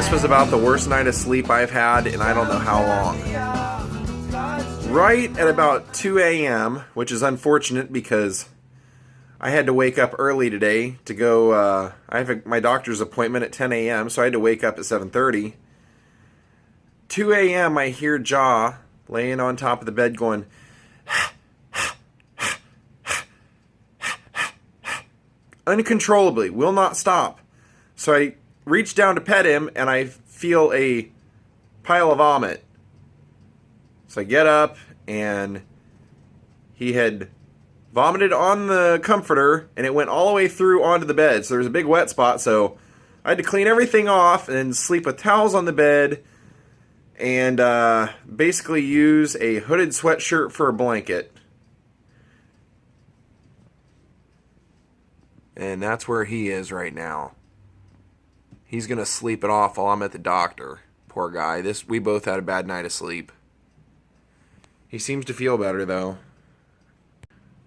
this was about the worst night of sleep I've had in I don't know how long. Right at about 2 a.m., which is unfortunate because I had to wake up early today to go, I have my doctor's appointment at 10 a.m., so I had to wake up at 7:30. 2 a.m., I hear Jaw laying on top of the bed going, uncontrollably, will not stop. So I reach down to pet him, and I feel a pile of vomit. So I get up, and he had vomited on the comforter, and it went all the way through onto the bed. So there was a big wet spot, so I had to clean everything off and sleep with towels on the bed, and basically use a hooded sweatshirt for a blanket. And that's where he is right now. He's going to sleep it off while I'm at the doctor. Poor guy. We both had a bad night of sleep. He seems to feel better, though.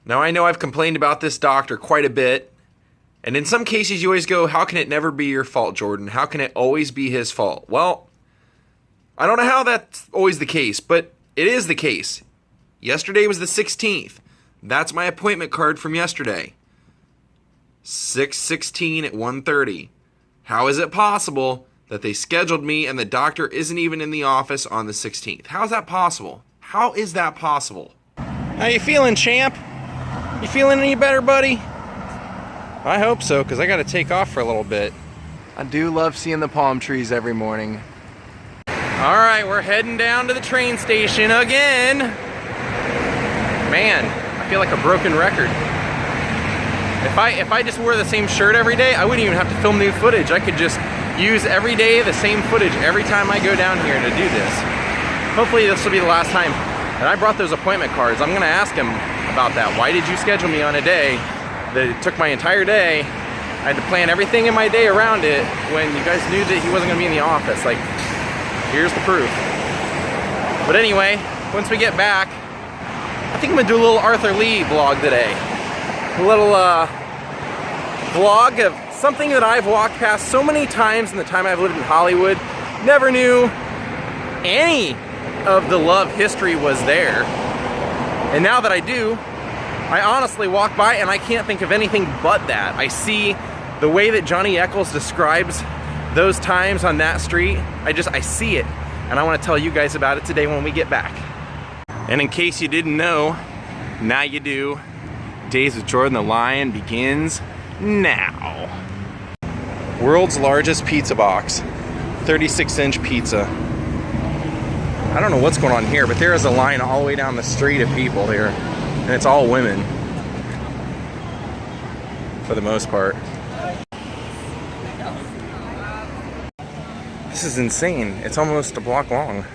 Now, I know I've complained about this doctor quite a bit. And in some cases, you always go, how can it never be your fault, Jordan? How can it always be his fault? Well, I don't know how that's always the case, but it is the case. Yesterday was the 16th. That's my appointment card from yesterday. 6/16 at 1:30. How is it possible that they scheduled me and the doctor isn't even in the office on the 16th? How is that possible? How is that possible? How you feeling, champ? You feeling any better, buddy? I hope so, because I got to take off for a little bit. I do love seeing the palm trees every morning. All right, we're heading down to the train station again. Man, I feel like a broken record. If I just wore the same shirt every day, I wouldn't even have to film new footage. I could just use every day the same footage every time I go down here to do this. Hopefully this will be the last time. And I brought those appointment cards. I'm gonna ask him about that. Why did you schedule me on a day that it took my entire day? I had to plan everything in my day around it when you guys knew that he wasn't gonna be in the office. Like, here's the proof. But anyway, once we get back, I think I'm gonna do a little Arthur Lee vlog today. A little vlog of something that I've walked past so many times in the time I've lived in Hollywood. Never knew any of the love history was there. And now that I do, I honestly walk by and I can't think of anything but that. I see the way that Johnny Eccles describes those times on that street. I see it. And I want to tell you guys about it today when we get back. And in case you didn't know, now you do. Daze with Jordan the Lion begins now. World's largest pizza box. 36-inch pizza. I don't know what's going on here, but there is a line all the way down the street of people here. And it's all women. For the most part. This is insane. It's almost a block long.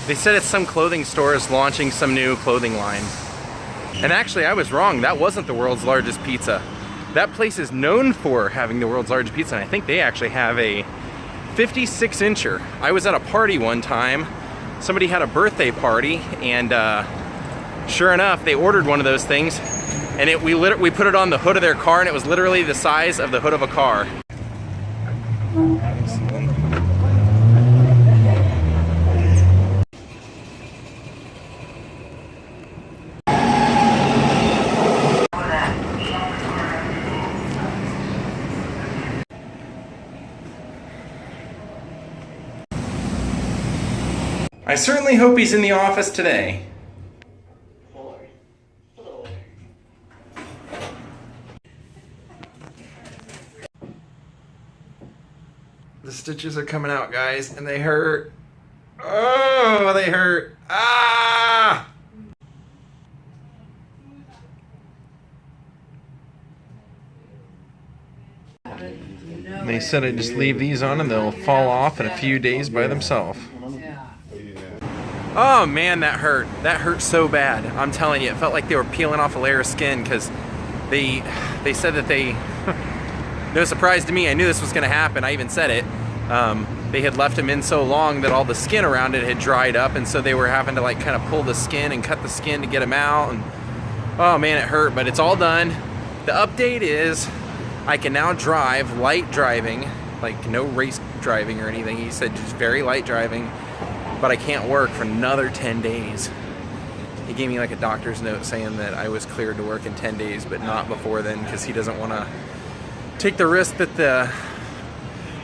They said it's some clothing stores launching some new clothing line. And actually, I was wrong. That wasn't the world's largest pizza. That place is known for having the world's largest pizza, and I think they actually have a 56-incher. I was at a party one time. Somebody had a birthday party, and sure enough, they ordered one of those things, and we put it on the hood of their car, and it was literally the size of the hood of a car. I certainly hope he's in the office today. The stitches are coming out, guys, and they hurt. Oh, they hurt. Ah! And they said I just leave these on and they'll fall off in a few days by themselves. Oh man, that hurt. That hurt so bad. I'm telling you, it felt like they were peeling off a layer of skin because they said that they, no surprise to me, I knew this was going to happen. I even said it. They had left him in so long that all the skin around it had dried up, and so they were having to like kind of pull the skin and cut the skin to get him out. And oh man, it hurt, but it's all done. The update is I can now drive light driving, like no race driving or anything. He said just very light driving, but I can't work for another 10 days. He gave me like a doctor's note saying that I was cleared to work in 10 days, but not before then, because he doesn't want to take the risk that the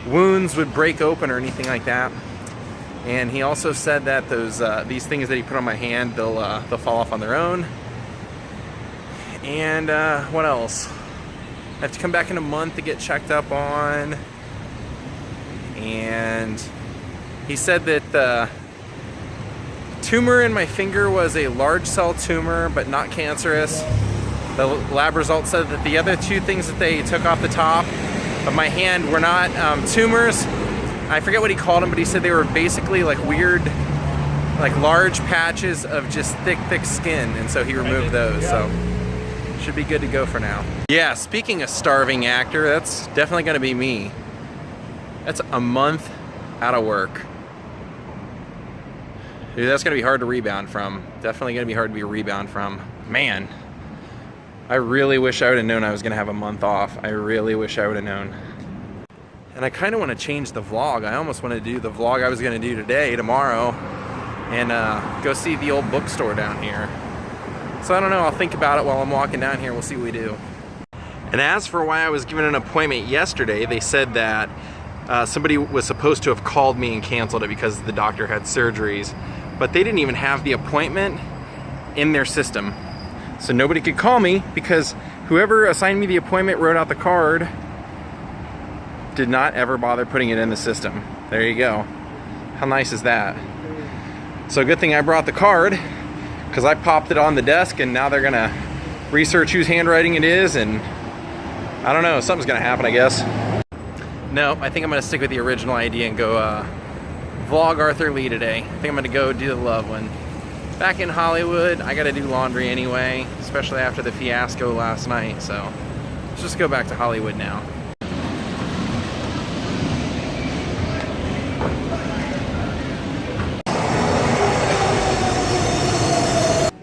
wounds would break open or anything like that. And he also said that these things that he put on my hand, they'll fall off on their own. And what else? I have to come back in a month to get checked up on. And he said that the tumor in my finger was a large cell tumor, but not cancerous. The lab results said that the other two things that they took off the top of my hand were not tumors. I forget what he called them, but he said they were basically like weird, like large patches of just thick skin, and so he removed those. So should be good to go for now. Yeah, speaking of starving actor, that's definitely gonna be me. That's a month out of work. Dude, that's gonna be hard to rebound from. Definitely gonna be hard to rebound from. Man, I really wish I would have known I was gonna have a month off. I really wish I would have known. And I kind of want to change the vlog. I almost want to do the vlog I was gonna do today, tomorrow, and go see the old bookstore down here. So I don't know, I'll think about it while I'm walking down here. We'll see what we do. And as for why I was given an appointment yesterday, they said that somebody was supposed to have called me and canceled it because the doctor had surgeries, but they didn't even have the appointment in their system. So nobody could call me because whoever assigned me the appointment wrote out the card, did not ever bother putting it in the system. There you go. How nice is that? So good thing I brought the card, because I popped it on the desk and now they're gonna research whose handwriting it is, and I don't know, something's gonna happen, I guess. No, I think I'm gonna stick with the original idea and go vlog Arthur Lee today. I think I'm gonna go do the love one. Back in Hollywood, I gotta do laundry anyway, especially after the fiasco last night, so let's just go back to Hollywood now.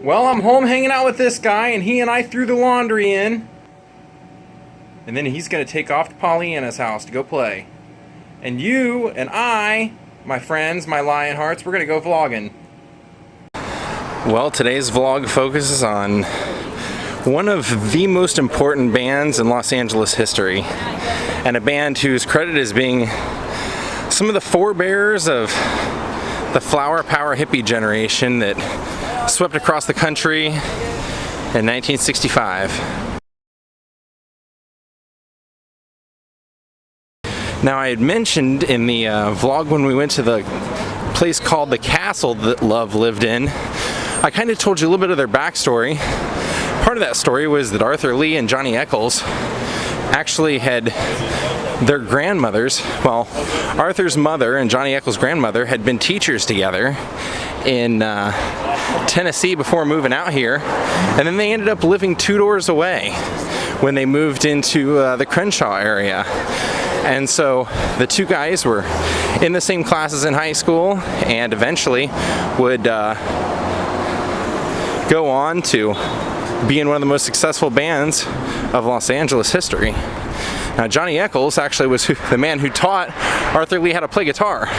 Well, I'm home hanging out with this guy, and he and I threw the laundry in. And then he's going to take off to Pollyanna's house to go play. And you and I, my friends, my lion hearts, we're going to go vlogging. Well, today's vlog focuses on one of the most important bands in Los Angeles history. And a band whose credit is being some of the forebearers of the flower power hippie generation that swept across the country in 1965. Now, I had mentioned in the vlog when we went to the place called the Castle that Love lived in, I kind of told you a little bit of their backstory. Part of that story was that Arthur Lee and Johnny Eccles actually had their grandmothers, well, Arthur's mother and Johnny Eccles' grandmother had been teachers together in Tennessee before moving out here, and then they ended up living 2 doors away when they moved into the Crenshaw area. And so the two guys were in the same classes in high school and eventually would go on to be in one of the most successful bands of Los Angeles history. Now, Johnny Eccles actually was the man who taught Arthur Lee how to play guitar.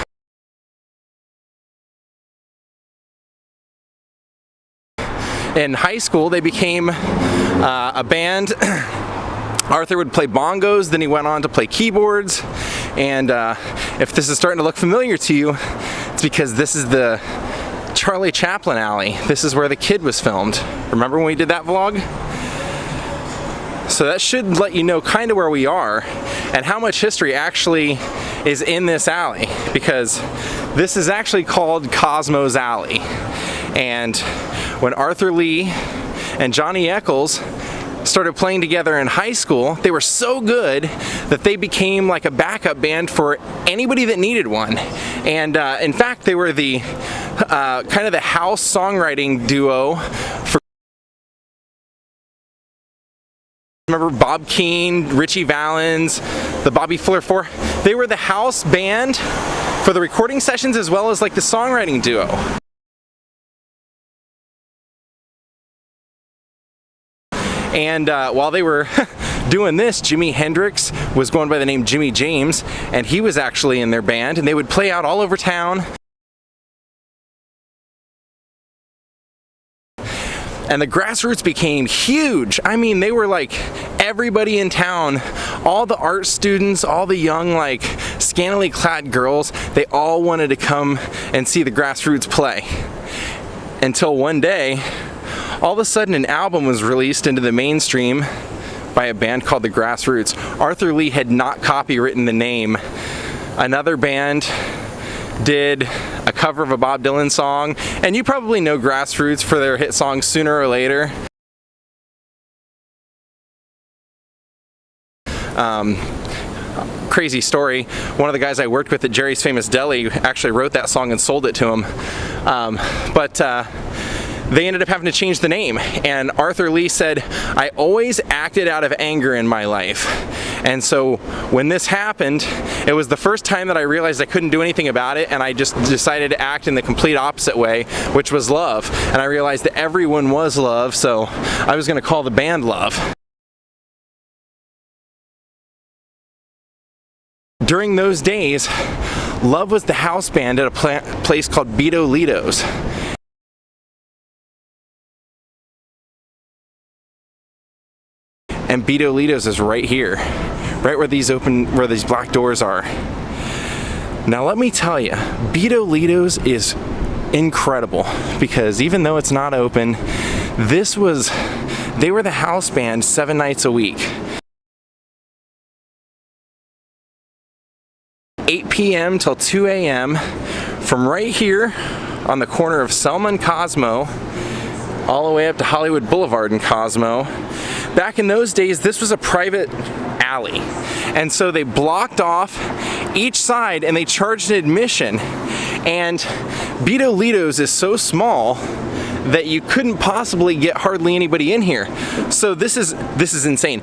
In high school, they became a band. Arthur would play bongos, then he went on to play keyboards. And if this is starting to look familiar to you, it's because this is the Charlie Chaplin alley. This is where The Kid was filmed. Remember when we did that vlog? So that should let you know kind of where we are and how much history actually is in this alley, because this is actually called Cosmo's Alley. And when Arthur Lee and Johnny Eccles started playing together in high school, they were so good that they became like a backup band for anybody that needed one. And in fact, they were the kind of the house songwriting duo for, remember Bob Keane, Richie Valens, the Bobby Fuller Four? They were the house band for the recording sessions as well as like the songwriting duo. And while they were doing this, Jimi Hendrix was going by the name Jimmy James, and he was actually in their band, and they would play out all over town. And the Grassroots became huge. I mean, they were like everybody in town, all the art students, all the young, like scantily clad girls, they all wanted to come and see the Grassroots play. Until one day, all of a sudden an album was released into the mainstream by a band called the Grassroots. Arthur Lee had not copywritten the name. Another band did a cover of a Bob Dylan song, and you probably know Grassroots for their hit song Sooner or Later. Crazy story, one of the guys I worked with at Jerry's Famous Deli actually wrote that song and sold it to him. They ended up having to change the name, and Arthur Lee said, I always acted out of anger in my life. And so when this happened, it was the first time that I realized I couldn't do anything about it, and I just decided to act in the complete opposite way, which was love. And I realized that everyone was love, so I was going to call the band Love. During those days, Love was the house band at a place called Bido Lito's. And Bido Lito's is right here, right where these black doors are. Now let me tell you, Bido Lito's is incredible, because even though it's not open, they were the house band 7 nights a week. 8 p.m. till 2 a.m. from right here on the corner of Selma and Cosmo all the way up to Hollywood Boulevard and Cosmo. Back in those days, this was a private alley, and so they blocked off each side and they charged an admission. And Bido Lito's is so small that you couldn't possibly get hardly anybody in here. So this is insane.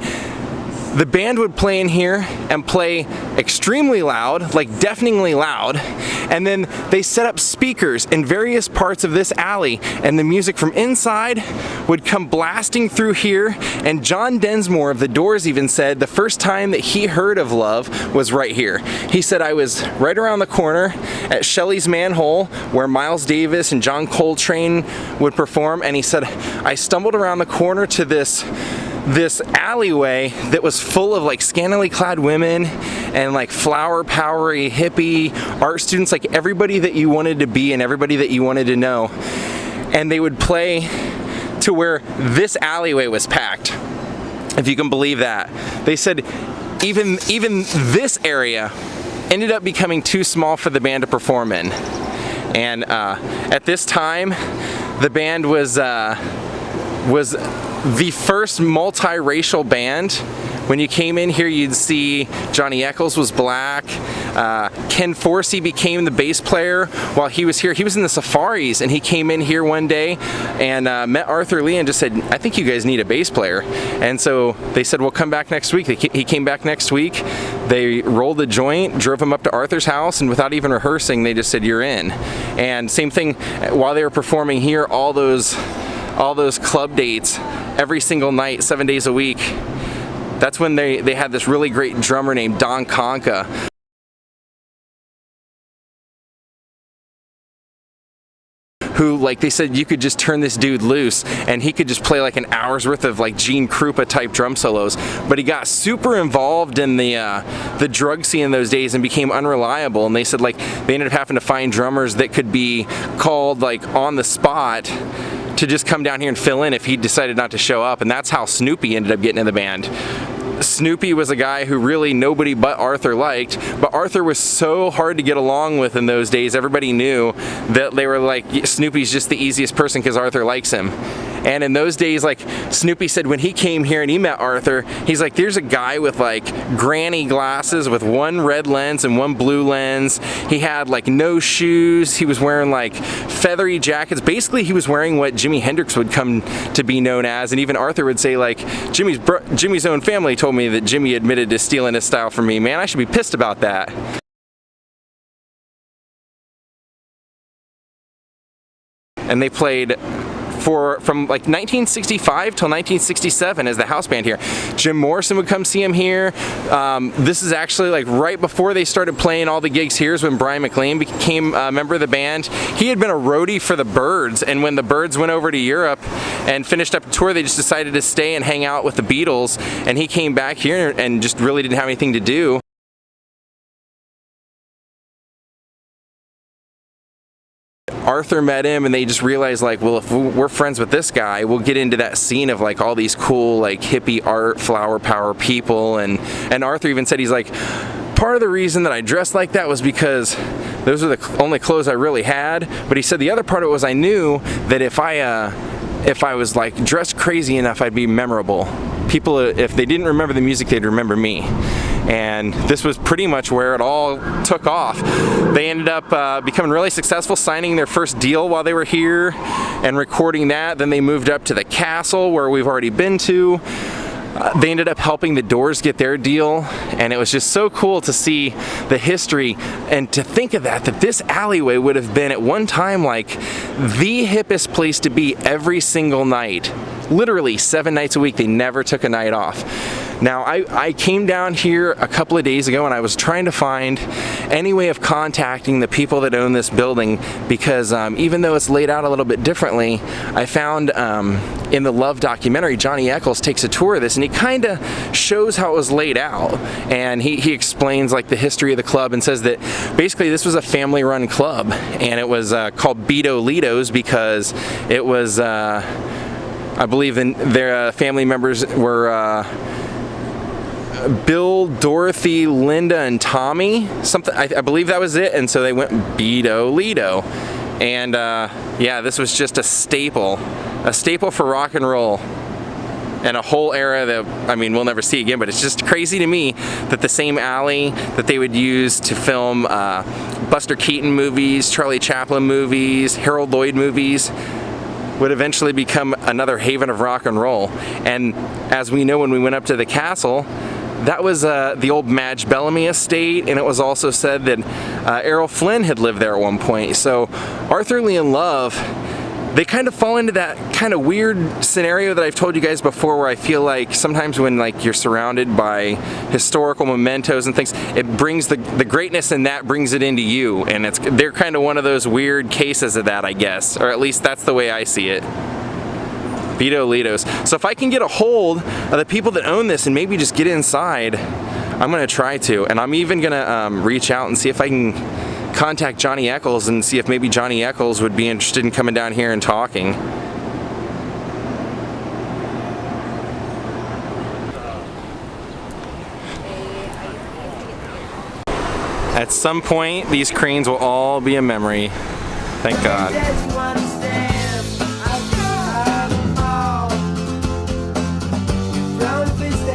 The band would play in here and play extremely loud, like deafeningly loud, and then they set up speakers in various parts of this alley, and the music from inside would come blasting through here. And John Densmore of The Doors even said the first time that he heard of Love was right here. He said, I was right around the corner at Shelley's Manhole where Miles Davis and John Coltrane would perform, and he said, I stumbled around the corner to this alleyway that was full of like scantily clad women and like flower powery hippie art students, like everybody that you wanted to be and everybody that you wanted to know. And they would play to where this alleyway was packed, if you can believe that. They said even this area ended up becoming too small for the band to perform in. And at this time, the band was the first multiracial band. When you came in here, you'd see Johnny Eccles was black. Ken Forsey became the bass player while he was here. He was in the Safaris, and he came in here one day and met Arthur Lee and just said, I think you guys need a bass player. And so they said, well, come back next week. He came back next week. They rolled the joint, drove him up to Arthur's house, and without even rehearsing, they just said, you're in. And same thing, while they were performing here, all those club dates, every single night, 7 days a week. That's when they had this really great drummer named Don Conca, who, like, they said you could just turn this dude loose and he could just play like an hour's worth of like Gene Krupa type drum solos. But he got super involved in the drug scene in those days and became unreliable, and they said like they ended up having to find drummers that could be called like on the spot to just come down here and fill in if he decided not to show up. And that's how Snoopy ended up getting in the band. Snoopy was a guy who really nobody but Arthur liked, but Arthur was so hard to get along with in those days. Everybody knew that they were like, Snoopy's just the easiest person because Arthur likes him. And in those days, like, Snoopy said when he came here and he met Arthur, he's like, there's a guy with like granny glasses with one red lens and one blue lens. He had like no shoes. He was wearing like feathery jackets. Basically, he was wearing what Jimi Hendrix would come to be known as. And even Arthur would say like, Jimmy's own family told me that Jimmy admitted to stealing his style from me. Man, I should be pissed about that. And they played from like 1965 till 1967 as the house band here. Jim Morrison would come see him here. This is actually like right before they started playing all the gigs here is when Brian McLean became a member of the band. He had been a roadie for the Byrds, and when the Byrds went over to Europe and finished up a tour, they just decided to stay and hang out with the Beatles, and he came back here and just really didn't have anything to do. Arthur met him, and they just realized, like, well, if we're friends with this guy, we'll get into that scene of like all these cool like hippie art, flower power people. And Arthur even said, he's like, part of the reason that I dressed like that was because those are the only clothes I really had. But he said the other part of it was I knew that if I was like dressed crazy enough, I'd be memorable. People, if they didn't remember the music, they'd remember me. And this was pretty much where it all took off. They ended up becoming really successful, signing their first deal while they were here and recording that. Then they moved up to the Castle, where we've already been to. They ended up helping the Doors get their deal, and it was just so cool to see the history and to think of that this alleyway would have been at one time like the hippest place to be every single night. Literally 7 nights a week. They never took a night off. Now, I came down here a couple of days ago and I was trying to find any way of contacting the people that own this building, because even though it's laid out a little bit differently, I found in the Love documentary, Johnny Eccles takes a tour of this and he kind of shows how it was laid out. And he explains like the history of the club and says that basically this was a family-run club, and it was called Bido Lito's because it was, I believe their family members were Bill, Dorothy, Linda, and Tommy. Something, I believe that was it, and so they went Bido Lito. And yeah, this was just a staple for rock and roll, and a whole era that, I mean, we'll never see again. But it's just crazy to me that the same alley that they would use to film Buster Keaton movies, Charlie Chaplin movies, Harold Lloyd movies, would eventually become another haven of rock and roll. And as we know, when we went up to the Castle, that was the old Madge Bellamy estate, and it was also said that Errol Flynn had lived there at one point. So Arthur Lee and Love, they kind of fall into that kind of weird scenario that I've told you guys before, where I feel like sometimes when like you're surrounded by historical mementos and things, it brings the greatness, and that brings it into you. And they're kind of one of those weird cases of that, I guess, or at least that's the way I see it. Bido Lito's. So if I can get a hold of the people that own this and maybe just get inside, I'm gonna try to. And I'm even gonna reach out and see if I can contact Johnny Eccles and see if maybe Johnny Eccles would be interested in coming down here and talking. At some point, these cranes will all be a memory. Thank God. Round fist